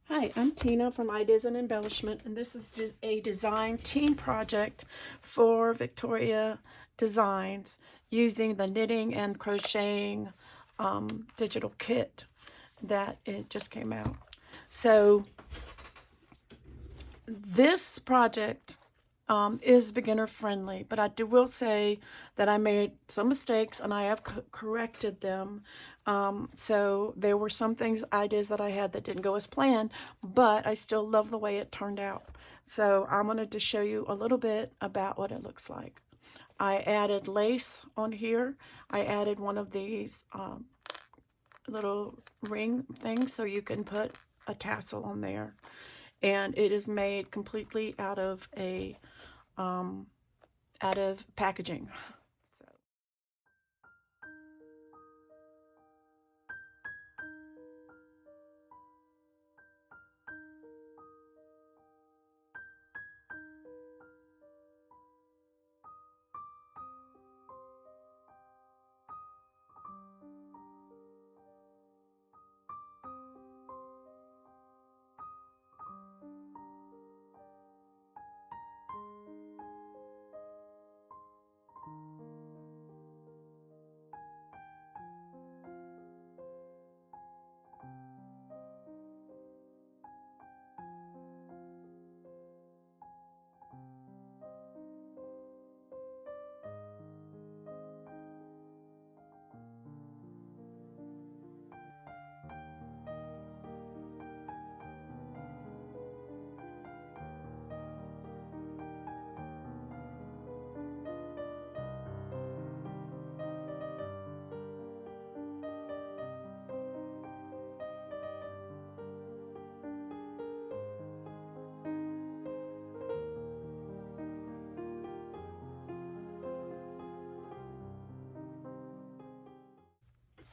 Hi, I'm Tina from Ideas and Embellishment, and this is a design team project for Victoria Designs using the knitting and crocheting digital kit that it just came out. So this project is beginner friendly, but I will say that I made some mistakes and I have corrected them. So there were some ideas that I had that didn't go as planned, but I still love the way it turned out. So I wanted to show you a little bit about what it looks like. I added lace on here. I added one of these little ring things so you can put a tassel on there. And it is made completely out of packaging. So.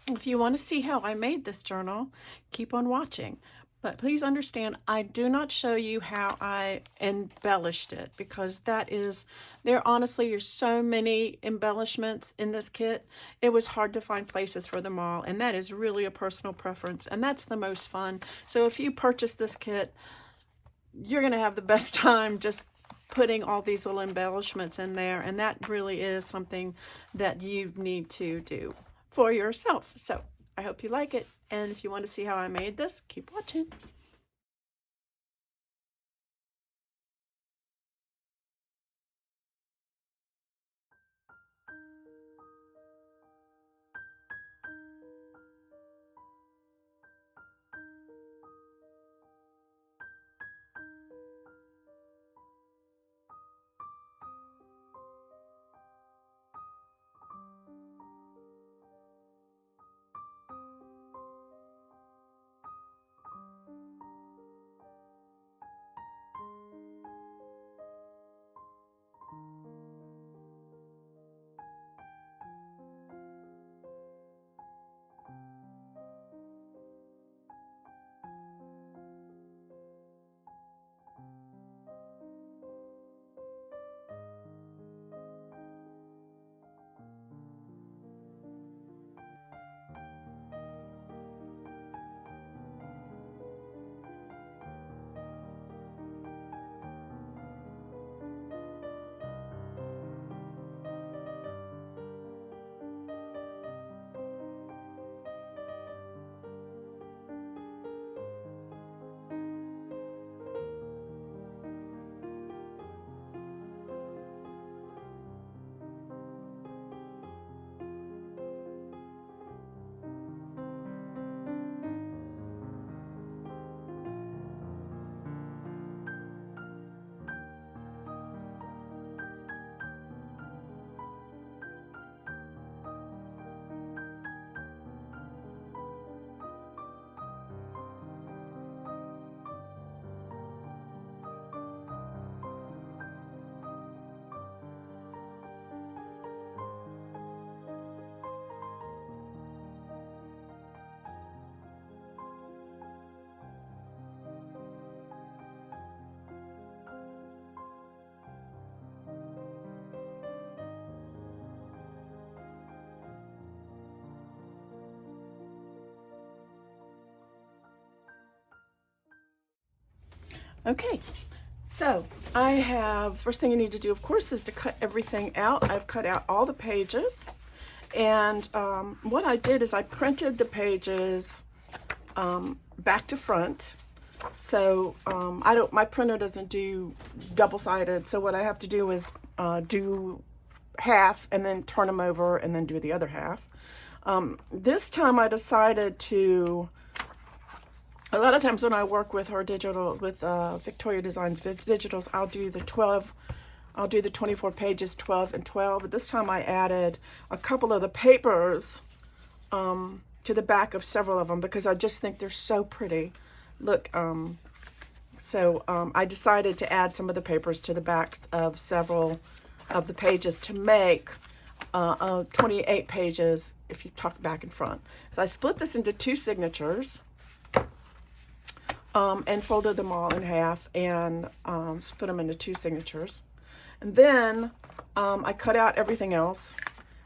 If you want to see how I made this journal, keep on watching. But please understand, I do not show you how I embellished it because there honestly are so many embellishments in this kit. It was hard to find places for them all, and that is really a personal preference, and that's the most fun. So if you purchase this kit, you're going to have the best time just putting all these little embellishments in there, and that really is something that you need to do for yourself. So I hope you like it, and if you want to see how I made this, keep watching. Okay, so I have, first thing you need to do, of course, is to cut everything out. I've cut out all the pages, and what I did is I printed the pages back to front. So my printer doesn't do double-sided, so what I have to do is do half and then turn them over and then do the other half. This time I decided to, a lot of times when I work with her digital, with Victoria Designs Digitals, I'll do the 24 pages, 12 and 12. But this time I added a couple of the papers to the back of several of them because I just think they're so pretty. Look, I decided to add some of the papers to the backs of several of the pages to make 28 pages if you tuck back and front. So I split this into 2 signatures and folded them all in half and split them into 2 signatures. And then I cut out everything else.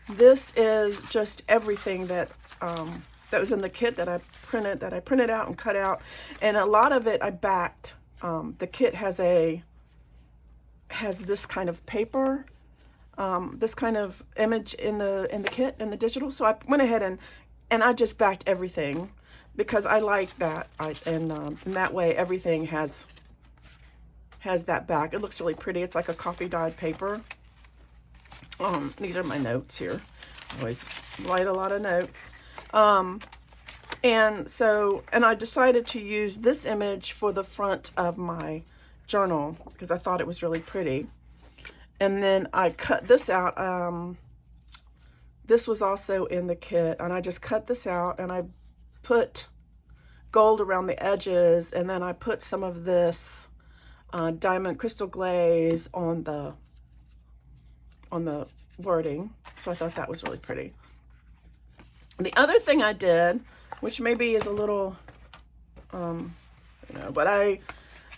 This is just everything that that was in the kit that I printed out and cut out, and a lot of it I backed. The kit has this kind of paper, this kind of image in the kit, in the digital. So I went ahead and I just backed everything because I like that. And that way everything has that back. It looks really pretty. It's like a coffee dyed paper. These are my notes here. I always write a lot of notes. And I decided to use this image for the front of my journal because I thought it was really pretty. And then I cut this out. This was also in the kit, and I just cut this out and I put gold around the edges, and then I put some of this diamond crystal glaze on the wording. So I thought that was really pretty. The other thing I did, which maybe is a little,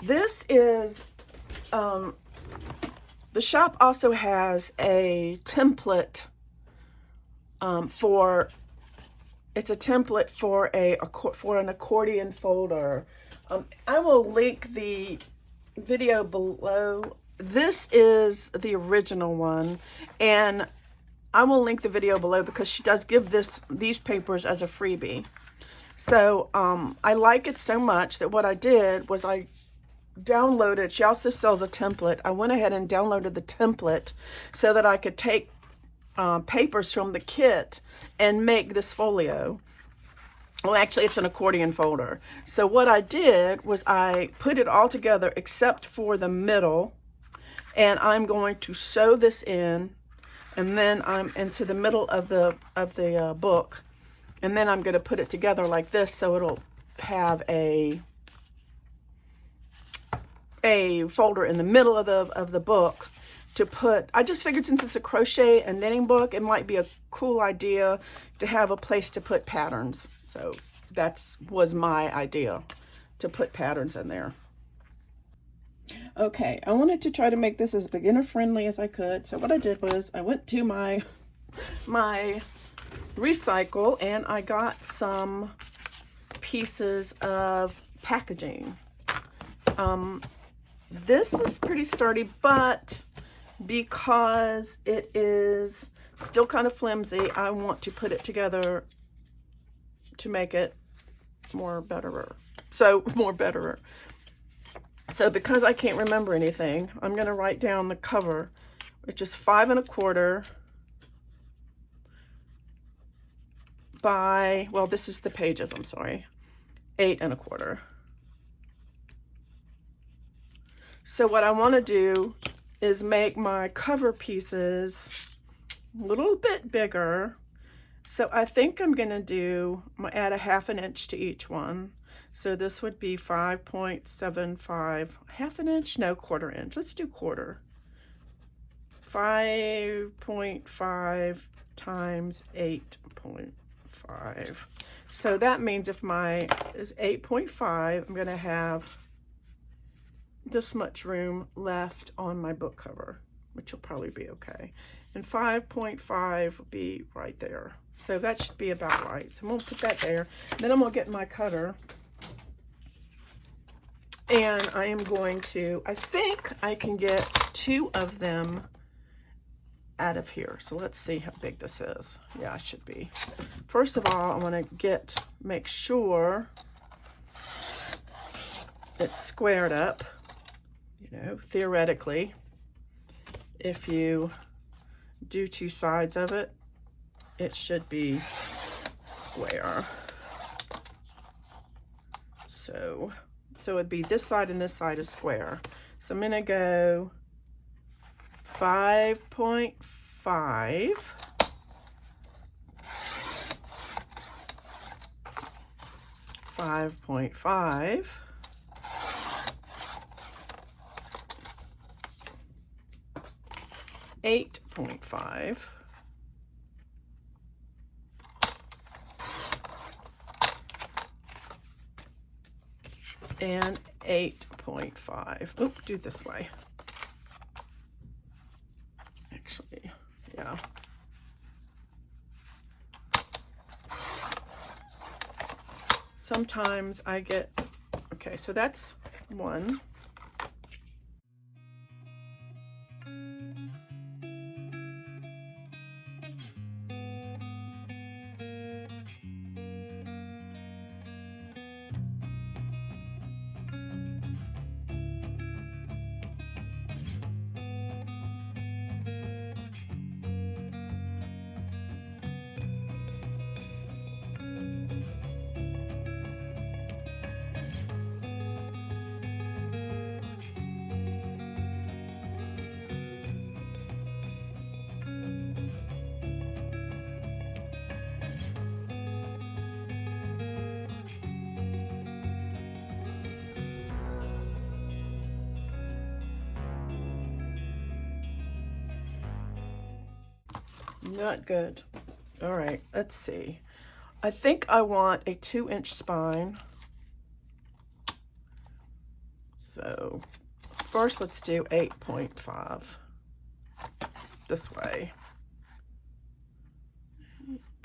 this is, the shop also has a template it's a template for an accordion folder. I will link the video below. This is the original one, and I will link the video below because she does give these papers as a freebie. So I like it so much that what I did was I downloaded, she also sells a template. I went ahead and downloaded the template so that I could take papers from the kit and make this folio. Well, actually, it's an accordion folder. So what I did was I put it all together except for the middle, and I'm going to sew this in, and then I'm into the middle of the book, and then I'm going to put it together like this so it'll have a folder in the middle of the book to put. I just figured since it's a crochet and knitting book, it might be a cool idea to have a place to put patterns. So that was my idea, to put patterns in there. Okay, I wanted to try to make this as beginner friendly as I could. So what I did was I went to my recycle and I got some pieces of packaging. This is pretty sturdy, but because it is still kind of flimsy, I want to put it together to make it betterer. So because I can't remember anything, I'm going to write down the cover, which is 5 1/4 by, well, this is the pages, I'm sorry, 8 1/4. So what I want to do is make my cover pieces a little bit bigger. So I think I'm going to add a 1/2 inch to each one. So this would be 5.75, 1/2 inch? No, 1/4 inch. Let's do 1/4. 5.5 times 8.5. So that means if my is 8.5, I'm going to have this much room left on my book cover, which will probably be okay. And 5.5 will be right there. So that should be about right. So I'm going to put that there. Then I'm going to get my cutter And I am going to, I think I can get 2 of them out of here. So let's see how big this is. Yeah, it should be. First of all, I want to make sure it's squared up. You know, theoretically, if you do 2 sides of it, it should be square. So it'd be this side and this side is square. So I'm gonna go 5.5, 5.5, 8.5, and 8.5. Oop, do it this way. Actually, yeah. Sometimes I get, okay, so that's 1. Not good. All right, let's see. I think I want a 2-inch spine. So first let's do 8.5 this way.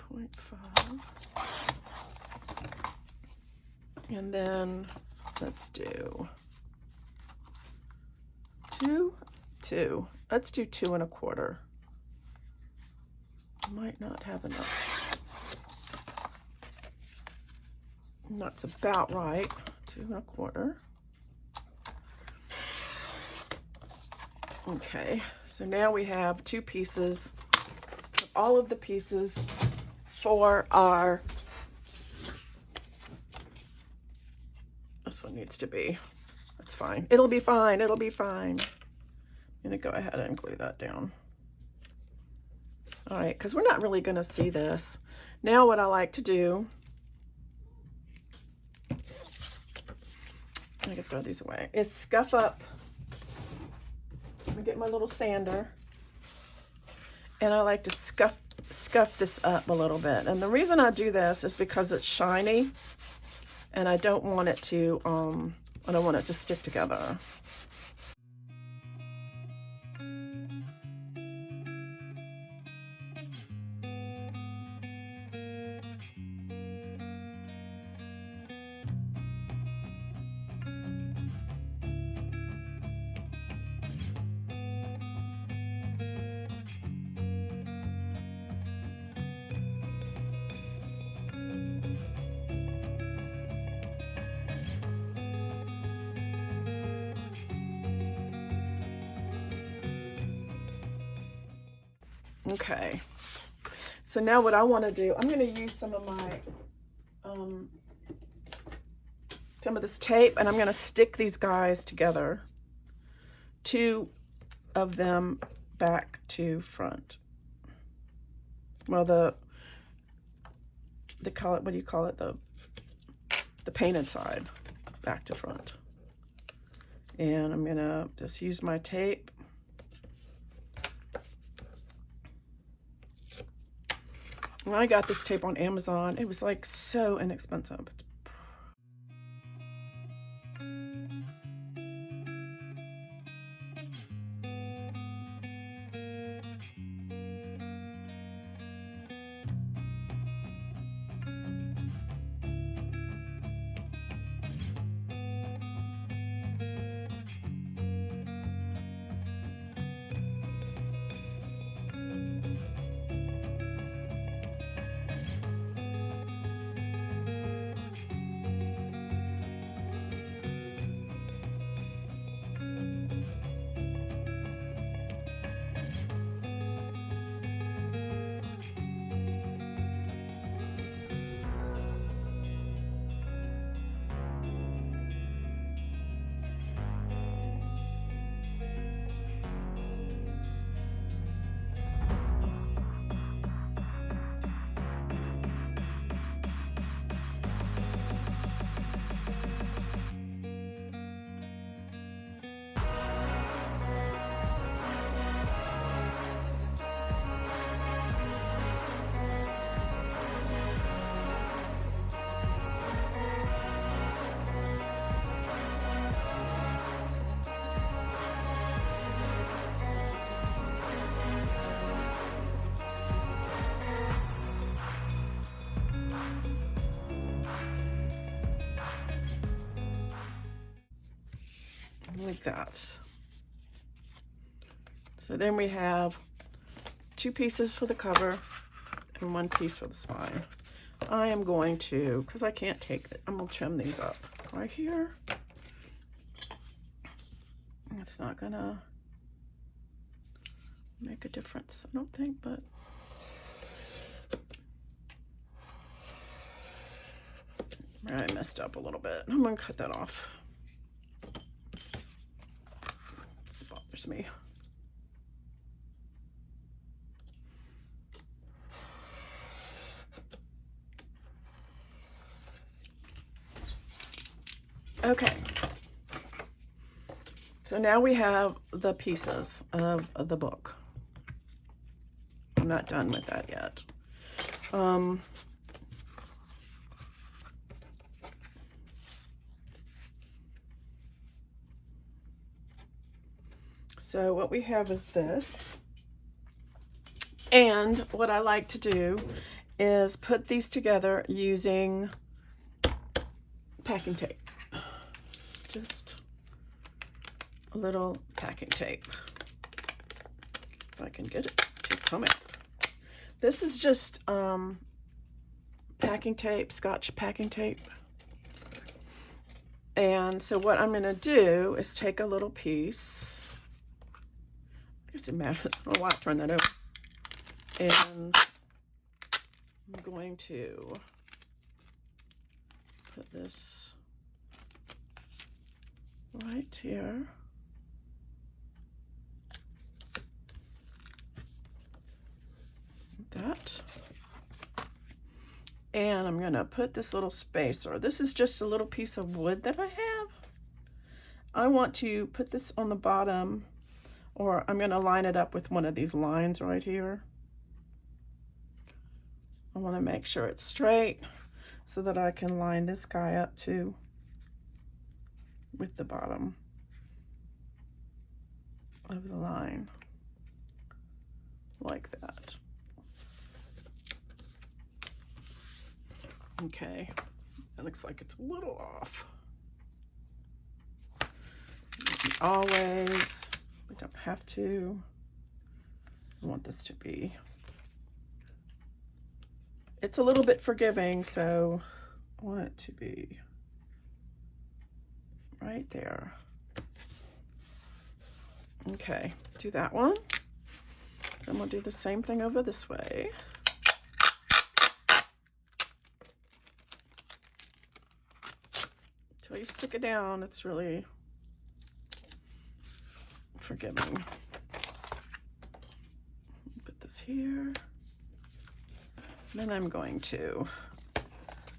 8.5. And then let's do 2. Let's do 2 1/4. Might not have enough. That's about right. 2 1/4. Okay, so now we have 2 pieces. All of the pieces for our, this one needs to be, that's fine. It'll be fine, it'll be fine. I'm gonna go ahead and glue that down. All right, because we're not really going to see this. Now what I like to do, I can throw these away, is scuff up. Let me get my little sander. And I like to scuff this up a little bit. And the reason I do this is because it's shiny and I don't want it to, stick together. Okay, so now what I want to do, I'm going to use some of my, some of this tape, and I'm going to stick these guys together, 2 of them back to front. Well, the color, what do you call it? The painted side back to front. And I'm going to just use my tape. When I got this tape on Amazon, it was like so inexpensive. like that. So then we have 2 pieces for the cover and 1 piece for the spine. I am going to, because I can't take it, I'm going to trim these up right here. It's not going to make a difference, I don't think, but I messed up a little bit. I'm going to cut that off. This bothers me. Okay, so now we have the pieces of the book. I'm not done with that yet. So what we have is this, and what I like to do is put these together using packing tape. Just a little packing tape, if I can get it to come out. This is just packing tape, Scotch packing tape. And so what I'm going to do is take a little piece. I guess it matters. I don't know why I turned that over. And I'm going to put this right here. Like that. And I'm gonna put this little spacer. This is just a little piece of wood that I have. I want to put this on the bottom, or I'm gonna line it up with one of these lines right here. I wanna make sure it's straight so that I can line this guy up too with the bottom of the line, like that. Okay, it looks like it's a little off. Always, we don't have to. I want this to be, it's a little bit forgiving, so I want it to be right there. Okay, do that one. Then we'll do the same thing over this way. Until you stick it down, it's really forgiving. Put this here. Then I'm going to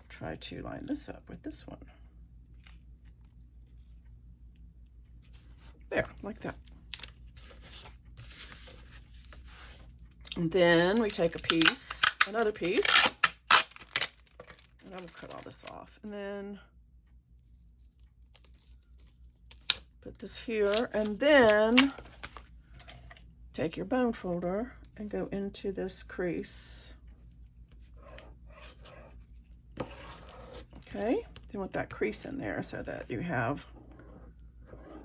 try to line this up with this one. There, like that. And then we take a piece, another piece, and I'm gonna cut all this off. And then put this here, and then take your bone folder and go into this crease. Okay, you want that crease in there so that you have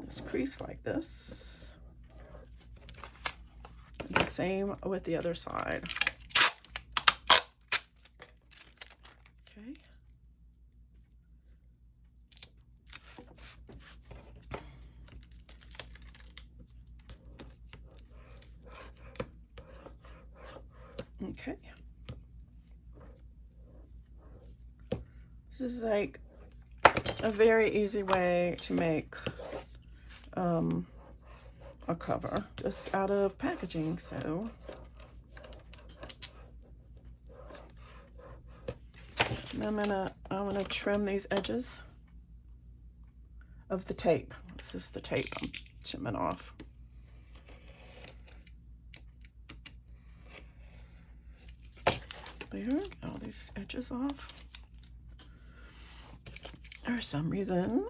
this crease like this. And the same with the other side. Okay. Okay. This is like a very easy way to make a cover just out of packaging. So and I'm gonna trim these edges of the tape. This is the tape I'm trimming off. There, get all these edges off. For some reason.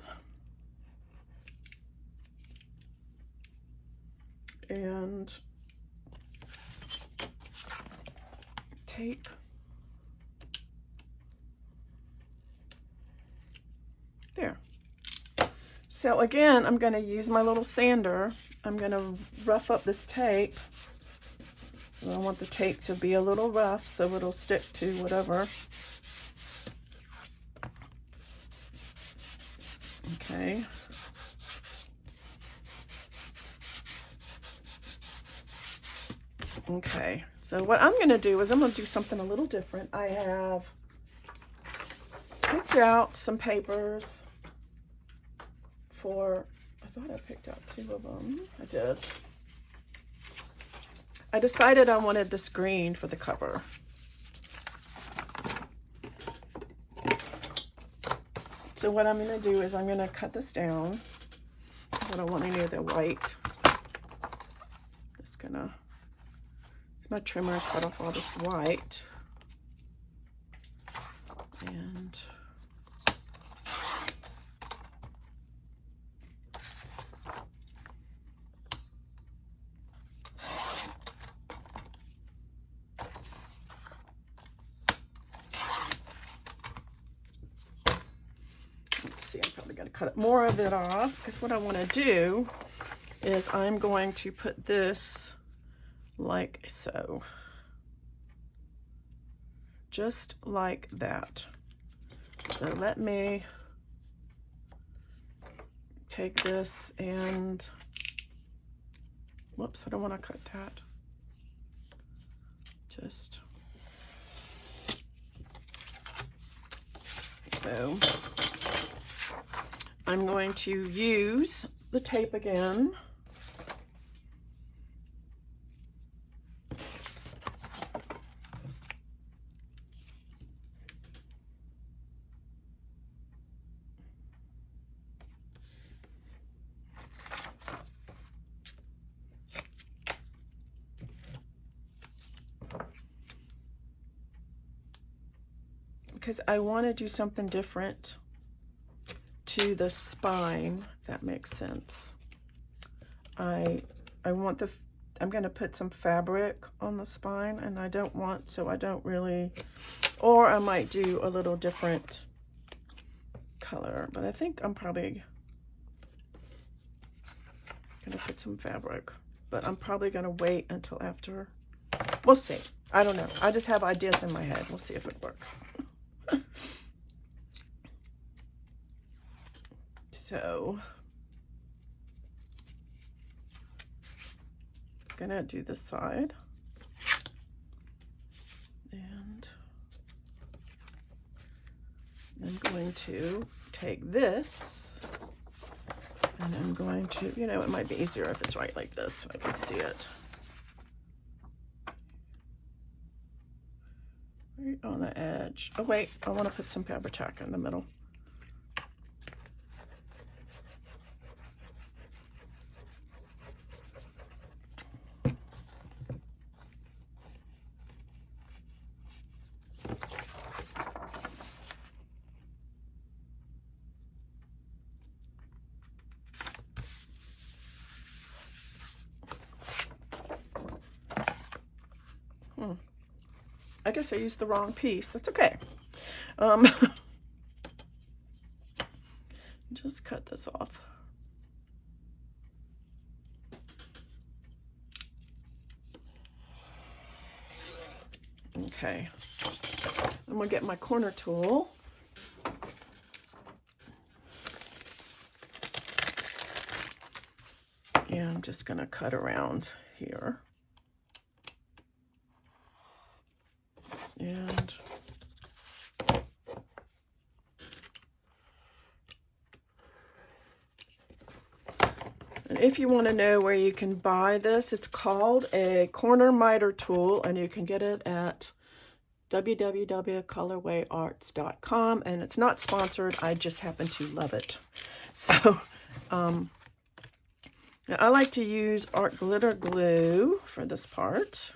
And tape. There. So again, I'm going to use my little sander. I'm going to rough up this tape. I want the tape to be a little rough so it'll stick to whatever. Okay. Okay, so what I'm going to do is I'm going to do something a little different. I have picked out some papers for, I thought I picked out 2 of them. I did. I decided I wanted this green for the cover. So what I'm going to do is I'm going to cut this down. I don't want any of the white. Just going to, my trimmer, cut off all this white. And let's see, I'm probably going to cut more of it off because what I want to do is I'm going to put this like so. Just like that. So let me take this and, whoops, I don't want to cut that. Just, so I'm going to use the tape again. Because I want to do something different to the spine, if that makes sense. I want the, I'm going to put some fabric on the spine, and I don't want, so I don't really, or I might do a little different color, but I think I'm probably going to put some fabric, but I'm probably going to wait until after. We'll see. I don't know. I just have ideas in my head. We'll see if it works. So, I'm gonna do this side, and I'm going to take this, and I'm going to, you know, it might be easier if it's right like this so I can see it. Right on the edge. Oh wait, I want to put some fabric tack in the middle. I guess I used the wrong piece. That's okay. Just cut this off. Okay. I'm gonna get my corner tool. And I'm just gonna cut around here. And if you want to know where you can buy this, it's called a corner miter tool, and you can get it at www.colorwayarts.com, and it's not sponsored. I just happen to love it. So I like to use art glitter glue for this part.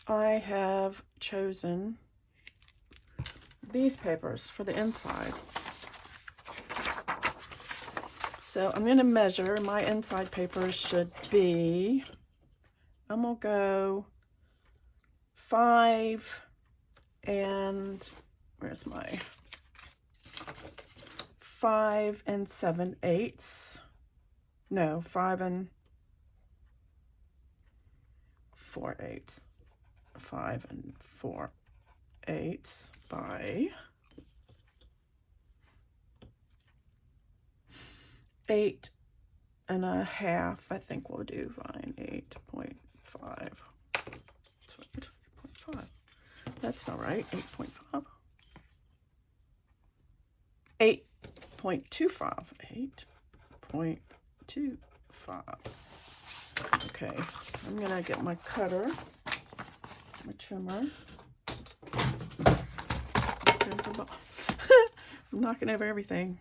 I have chosen these papers for the inside. So I'm going to measure. My inside papers should be, I'm going to go 5 and, where's my 5 7/8. No, 5 4/8. 5 4/8 by 8 1/2. I think we'll do fine. 8.5. 8.5. That's not right. 8.5. 8.25. 8.25. Okay, I'm gonna get my cutter, my trimmer. There's a ball. I'm knocking over everything.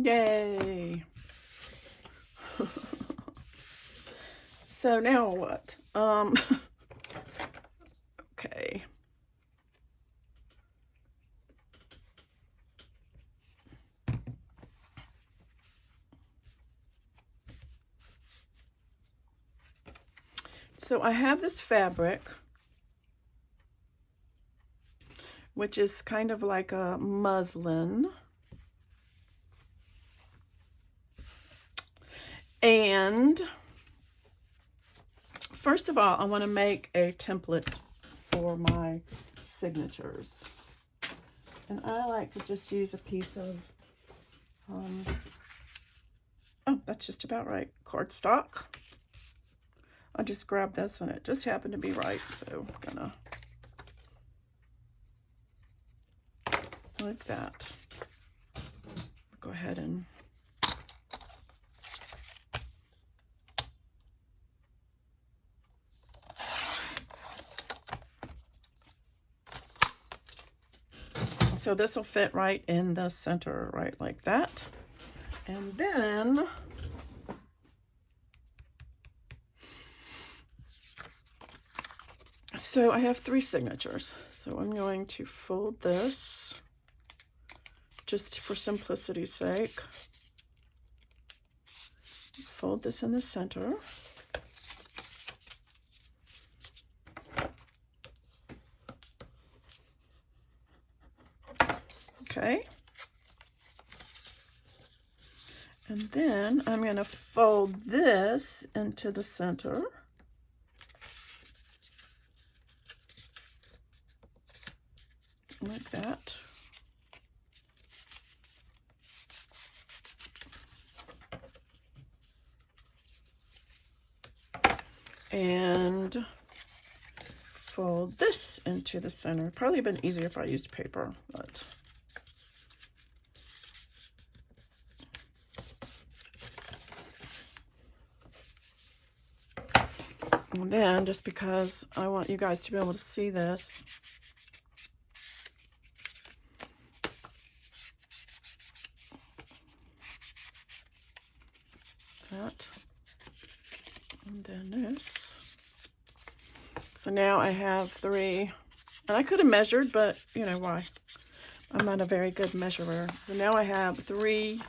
Yay! So now what? Okay. So I have this fabric, which is kind of like a muslin. And first of all, I want to make a template for my signatures. And I like to just use a piece of, oh, that's just about right, cardstock. I just grabbed this and it just happened to be right, so I'm gonna, like that. Go ahead and so this will fit right in the center, right like that. And then so I have 3 signatures. So I'm going to fold this just for simplicity's sake. Fold this in the center. Okay. And then I'm going to fold this into the center. Like that. And fold this into the center. Probably been easier if I used paper, but and then, just because I want you guys to be able to see this, that, and then this. So now I have 3, and I could have measured, but you know why? I'm not a very good measurer. So now I have 3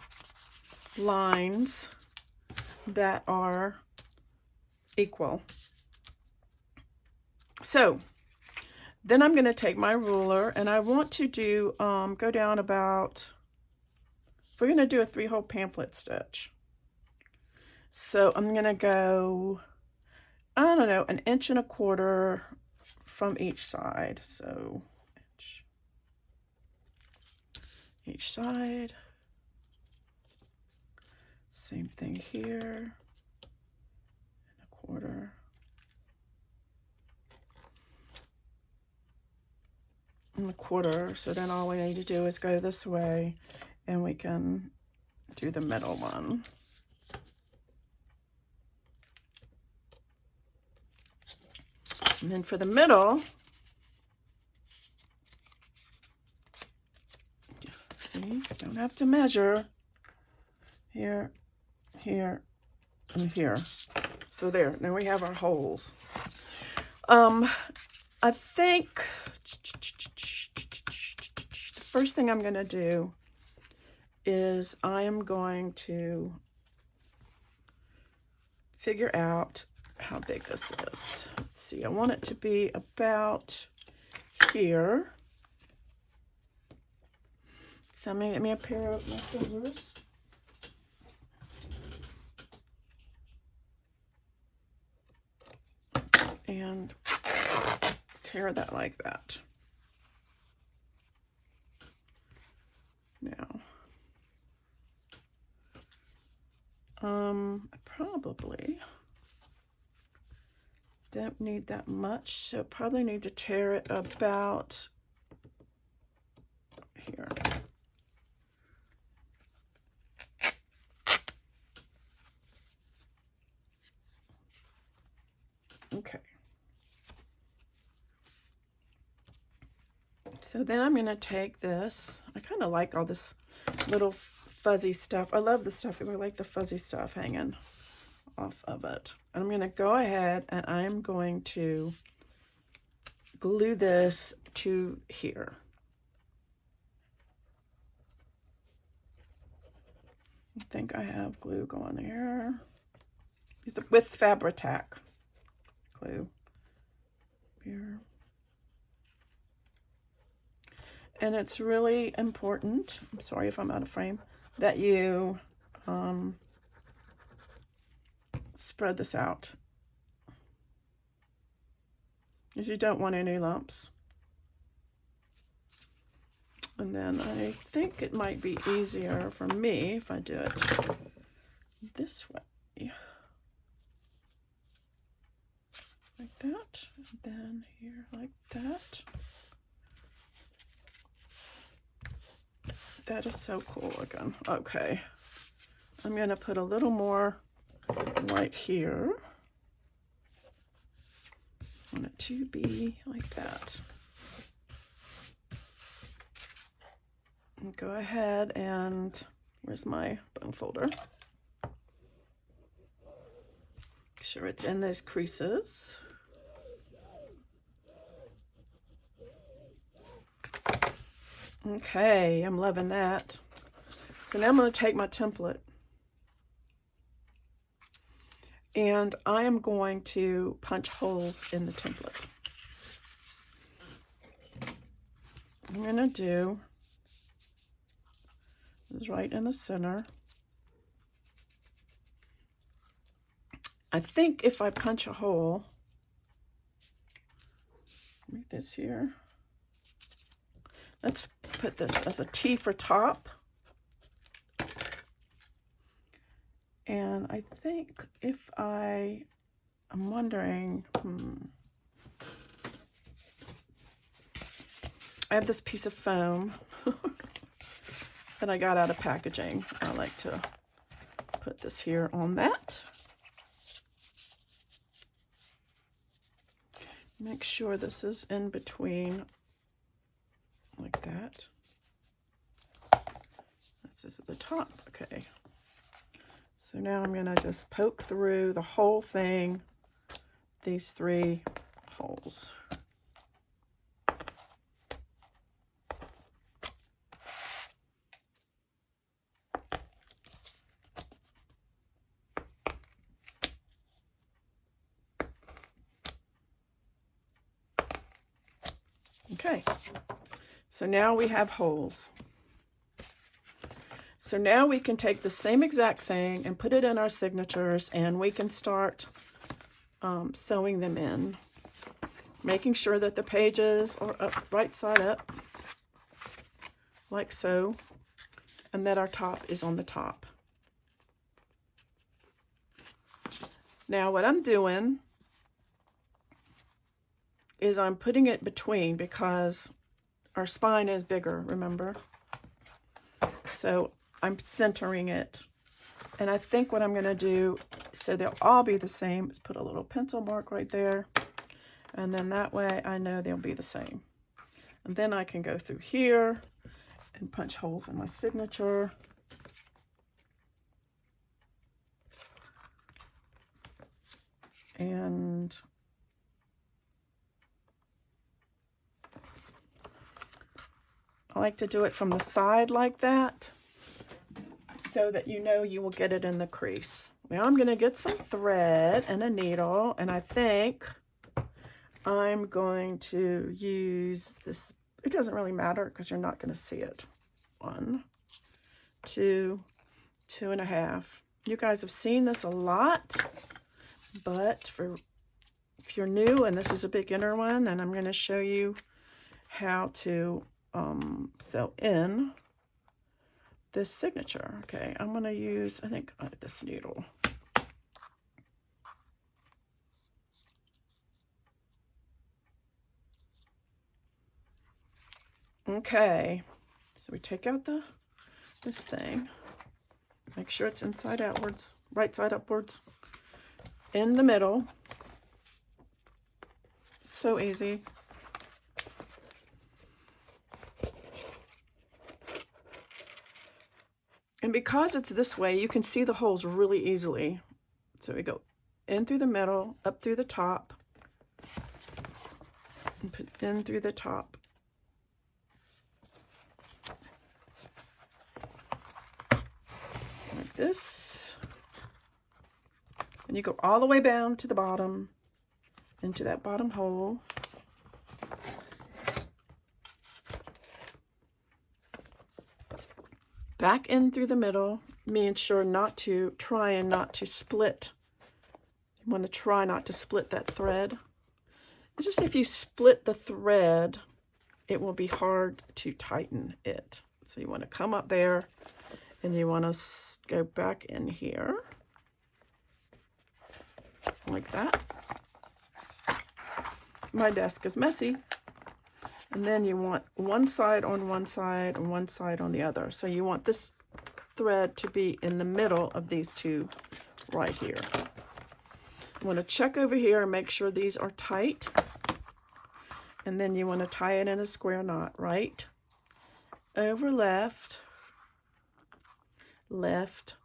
lines that are equal. So then I'm going to take my ruler, and I want to do, go down about, we're going to do a 3-hole pamphlet stitch. So I'm going to go, I don't know, 1.25 inches from each side. So inch each side. Same thing here. 1.25. And 1/4. So then all we need to do is go this way, and we can do the middle one. And then for the middle, see, don't have to measure. Here, here, and here. So there, now we have our holes. I think the first thing I'm going to do is I am going to figure out how big this is. Let's see, I want it to be about here. So I'm going to get me a pair of my scissors. And tear that like that. Now, I probably don't need that much, so probably need to tear it about here. Okay. So then I'm going to take this. I kind of like all this little fuzzy stuff. I love this stuff because I like the fuzzy stuff hanging off of it. And I'm going to go ahead and I'm going to glue this to here. I think I have glue going there with Fabri-Tac glue here. And it's really important, I'm sorry if I'm out of frame, that you spread this out, because you don't want any lumps. And then I think it might be easier for me if I do it this way. Like that, and then here like that. That is so cool looking. Okay, I'm gonna put a little more right here. I want it to be like that. And go ahead and, where's my bone folder? Make sure it's in those creases. Okay, I'm loving that. So now I'm going to take my template and I am going to punch holes in the template. I'm going to do this right in the center. I think if I punch a hole, make this here. Let's put this as a T for top. And I think if I'm wondering, I have this piece of foam that I got out of packaging. I like to put this here on that. Make sure this is in between like that. This is at the top, okay. So now I'm gonna just poke through the whole thing, these 3 holes. Okay, so now we have holes. So now we can take the same exact thing and put it in our signatures, and we can start sewing them in, making sure that the pages are up, right side up, like so, and that our top is on the top. Now what I'm doing is I'm putting it between, because our spine is bigger, remember? So I'm centering it. And I think what I'm going to do, so they'll all be the same, is put a little pencil mark right there. And then that way I know they'll be the same. And then I can go through here and punch holes in my signature. And I like to do it from the side like that, so that you know you will get it in the crease. Now I'm going to get some thread and a needle, and I think I'm going to use this. It doesn't really matter because you're not going to see it. 1, 2, 2.5. You guys have seen this a lot, but if you're new and this is a beginner one, then I'm going to show you how to sew in this signature. Okay, I'm going to use, I think, this needle. Okay, so we take out this thing, make sure it's inside outwards, right side upwards, in the middle. So easy. And because it's this way, you can see the holes really easily. So we go in through the middle, up through the top, and put in through the top. Like this. And you go all the way down to the bottom, into that bottom hole. Back in through the middle, making sure not to split. You want to try not to split that thread. It's just if you split the thread, it will be hard to tighten it. So you want to come up there and you want to go back in here like that. My desk is messy. And then you want one side on one side and one side on the other. So you want this thread to be in the middle of these 2 right here. You want to check over here and make sure these are tight. And then you want to tie it in a square knot, right over left, left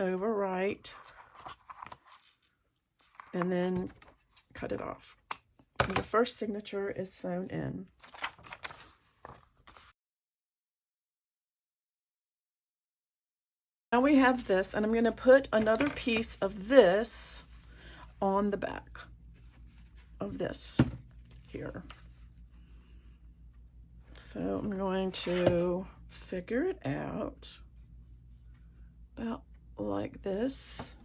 over right, and then cut it off. And the first signature is sewn in. Now we have this, and I'm going to put another piece of this on the back of this here. So I'm going to figure it out about like this.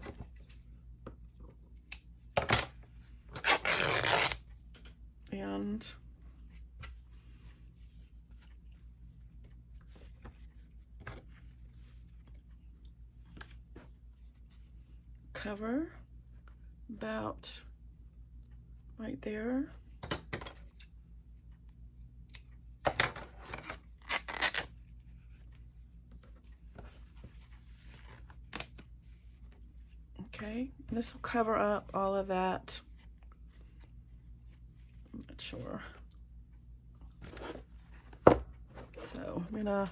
And cover about right there. Okay, this will cover up all of that. I'm not sure. So I'm gonna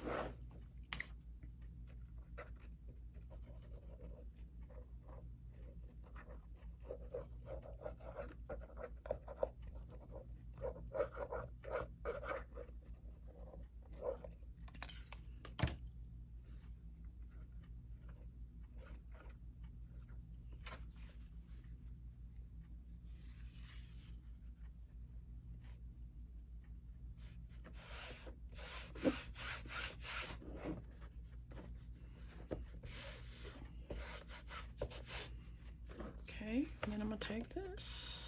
and then I'm going to take this.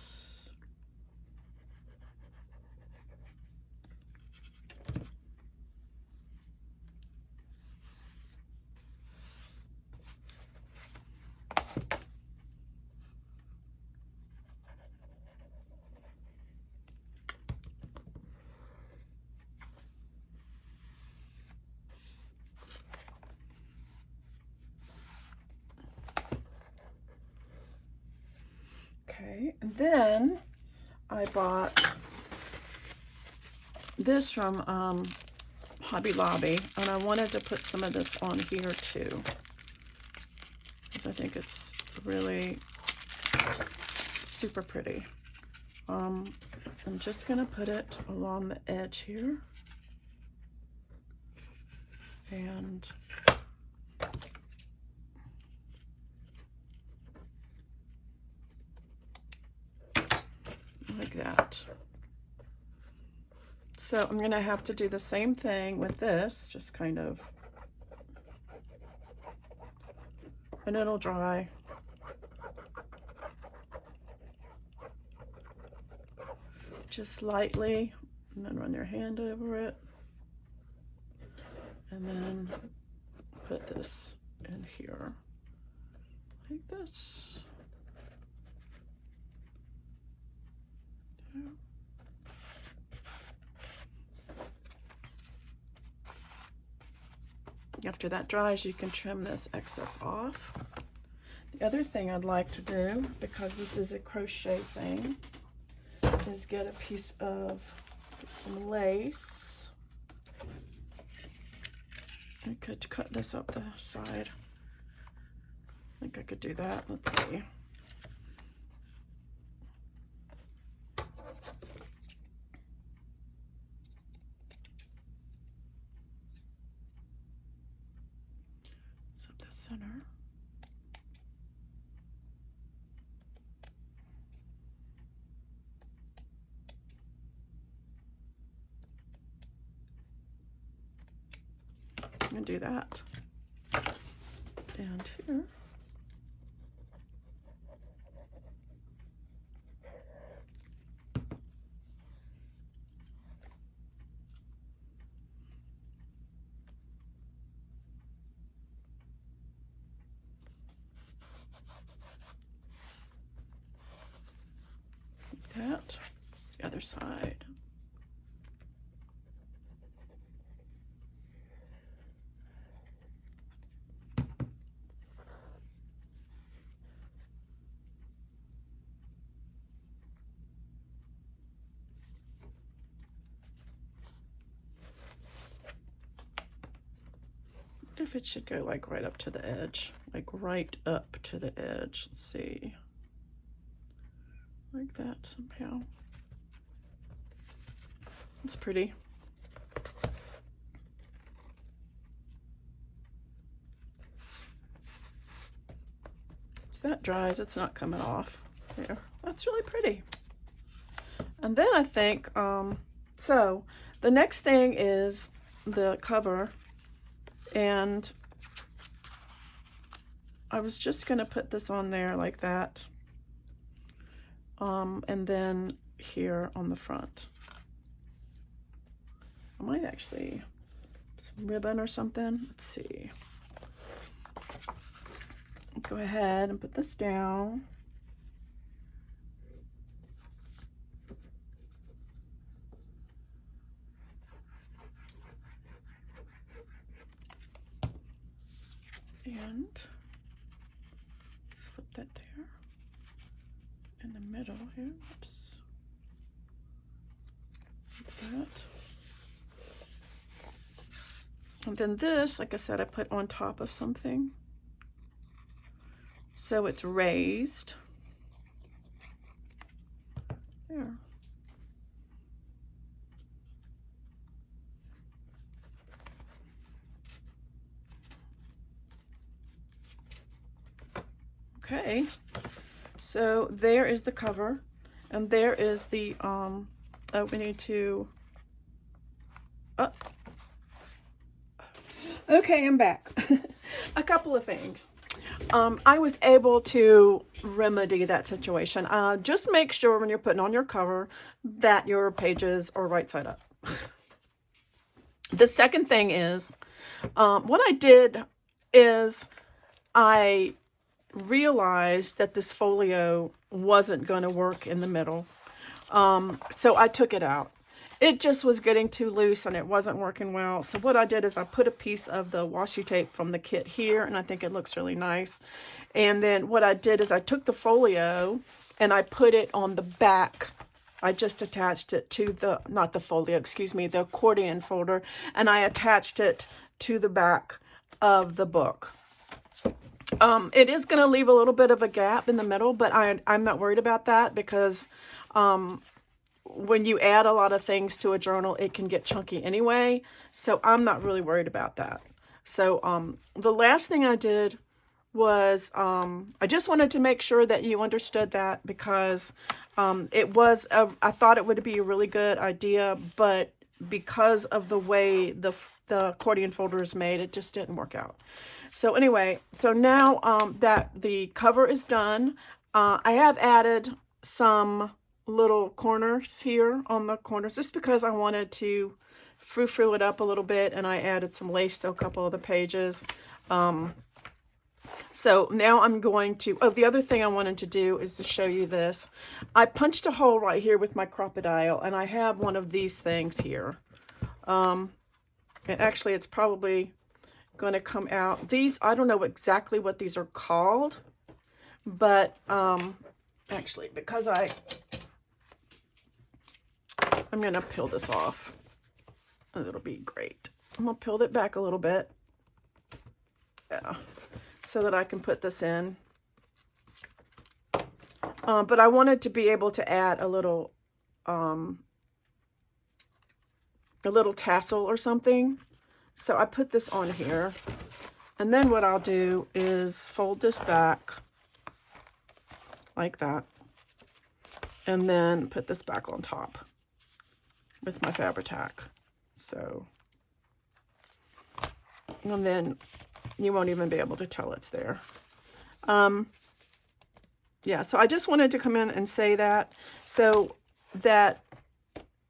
Okay, and then I bought this from Hobby Lobby, and I wanted to put some of this on here too, because I think it's really super pretty. I'm just gonna put it along the edge here, and like that. So I'm going to have to do the same thing with this, just kind of, and it'll dry. Just lightly, and then run your hand over it, and then put this in here, like this. After that dries, you can trim this excess off. The other thing I'd like to do, because this is a crochet thing, is get a piece of some lace. I could cut this up the side. I think I could do that. Let's see. Center. I'm going to do that down here. That, the other side. What if it should go like right up to the edge, like right up to the edge? Let's see. Like that somehow. It's pretty. Once that dries, it's not coming off. There, that's really pretty. And then I think, so the next thing is the cover, and I was just going to put this on there like that, and then here on the front. I might actually, some ribbon or something. Let's see. Go ahead and put this down. And slip that there in the middle here. Oops. Like that. And then this, like I said, I put on top of something. So it's raised. There. Okay, so there is the cover, and there is the, oh, we need to, okay, I'm back. A couple of things. I was able to remedy that situation. Just make sure when you're putting on your cover that your pages are right side up. The second thing is, what I did is I realized that this folio wasn't going to work in the middle. So I took it out. It just was getting too loose and it wasn't working well. So what I did is I put a piece of the washi tape from the kit here, and I think it looks really nice. And then what I did is I took the folio and I put it on the back. I just attached it to the, not the folio, excuse me, the accordion folder, and I attached it to the back of the book. It is going to leave a little bit of a gap in the middle, but I'm not worried about that because when you add a lot of things to a journal, it can get chunky anyway. So I'm not really worried about that. So the last thing I did was I just wanted to make sure that you understood that, because I thought it would be a really good idea, but because of the way the accordion folder is made, it just didn't work out. So anyway, so now that the cover is done, I have added some little corners here on the corners just because I wanted to frou-frou it up a little bit, and I added some lace to a couple of the pages. So now I'm going to, oh, the other thing I wanted to do is to show you this. I punched a hole right here with my crocodile, and I have one of these things here. And actually it's probably going to come out. These, I don't know exactly what these are called, but actually, because I'm going to peel this off, and it'll be great. I'm going to peel it back a little bit, yeah, so that I can put this in. But I wanted to be able to add a little tassel or something. So I put this on here, and then what I'll do is fold this back like that, and then put this back on top with my Fabri-Tac. So, and then you won't even be able to tell it's there. Yeah, so I just wanted to come in and say that, so that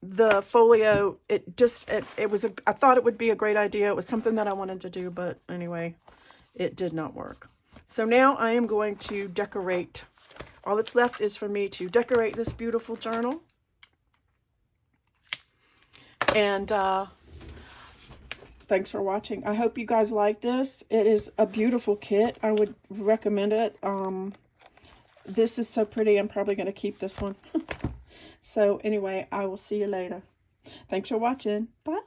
the folio, it was I thought it would be a great idea. It was something that I wanted to do, but anyway, it did not work. So now I am going to decorate. All that's left is for me to decorate this beautiful journal. And thanks for watching. I hope you guys like this. It is a beautiful kit. I would recommend it. This is so pretty. I'm probably going to keep this one. So anyway, I will see you later. Thanks for watching. Bye.